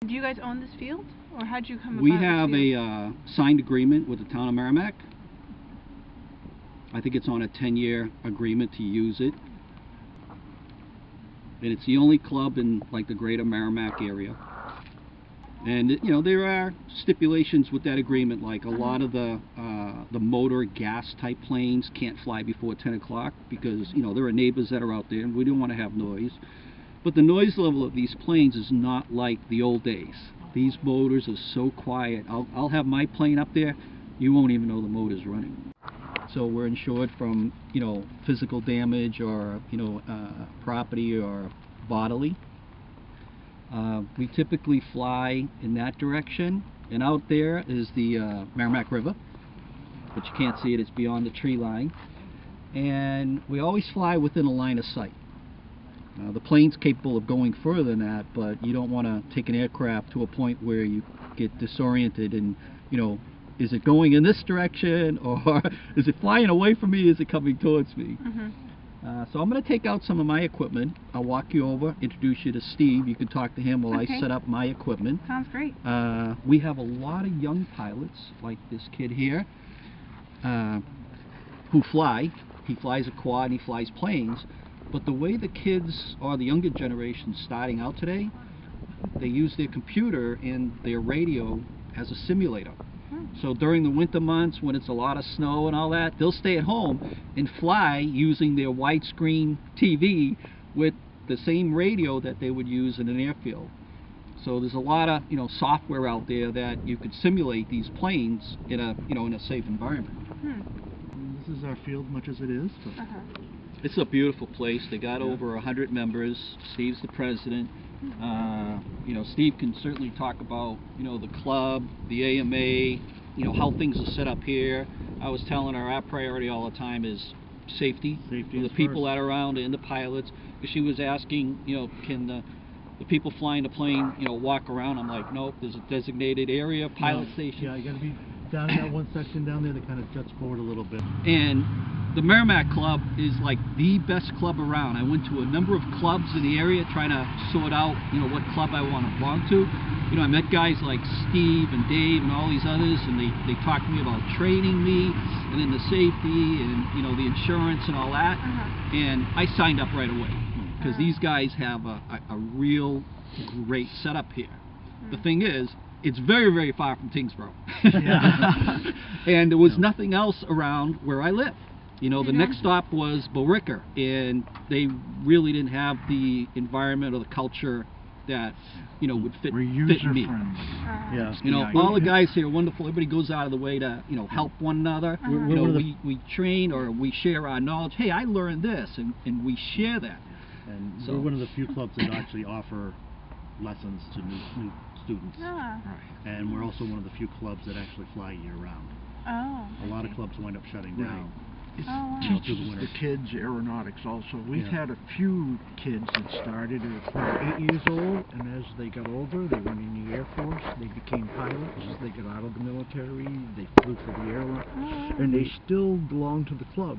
Do you guys own this field, or how'd you come about We this have field? a signed agreement with the town of Merrimack. I think it's on a 10-year agreement to use it. And it's the only club in like the greater Merrimack area. And you know, there are stipulations with that agreement, like a lot of the motor gas type planes can't fly before 10 o'clock because, you know, there are neighbors that are out there and we don't want to have noise. But the noise level of these planes is not like the old days. These motors are so quiet. I'll have my plane up there, you won't even know the motor's running. So we're insured from, you know, physical damage or, you know, property or bodily. We typically fly in that direction, and out there is the Merrimack River, but you can't see it, it's beyond the tree line. And we always fly within a line of sight. The plane's capable of going further than that, but you don't want to take an aircraft to a point where you get disoriented and, you know, is it going in this direction, or is it flying away from me, is it coming towards me? So I'm going to take out some of my equipment. I'll walk you over, introduce you to Steve. You can talk to him while I set up my equipment. Sounds great. We have a lot of young pilots, like this kid here, who fly. He flies a quad and he flies planes. But the way the kids, or the younger generation starting out today, they use their computer and their radio as a simulator. So during the winter months when it's a lot of snow and all that, they'll stay at home and fly using their widescreen TV with the same radio that they would use in an airfield. So there's a lot of, you know, software out there that you could simulate these planes in a, you know, in a safe environment. This is our field, much as it is. It's a beautiful place. They got over 100 members. Steve's the president. You know, Steve can certainly talk about, you know, the club, the AMA, you know, how things are set up here. I was telling her our priority all the time is safety for the people that are around and the pilots. Because she was asking, you know, can the people flying the plane, you know, walk around? I'm like, nope, there's a designated area, pilot station. Yeah, you got to be down in that one section down there that kind of juts forward a little bit. And the Merrimack Club is like the best club around. I went to a number of clubs in the area trying to sort out, you know, what club I want to belong to. You know, I met guys like Steve and Dave and all these others, and they talked to me about training me, and then the safety and, you know, the insurance and all that. And I signed up right away because these guys have a real great setup here. The thing is, it's very, very far from Tingsboro. And there was nothing else around where I live. You know, the next stop was Billerica, and they really didn't have the environment or the culture that, you know, would fit me. You know, all the guys here are wonderful. Everybody goes out of the way to, you know, help one another. You know, we train or we share our knowledge. Hey, I learned this, and we share that. And so we're one of the few clubs that actually offer lessons to new students. And we're also one of the few clubs that actually fly year-round. A lot of clubs wind up shutting down. It teaches the kids aeronautics also. We've had a few kids that started at about 8 years old, and as they got older, they went in the Air Force, they became pilots. As they got out of the military, they flew for the airline, and they still belong to the club.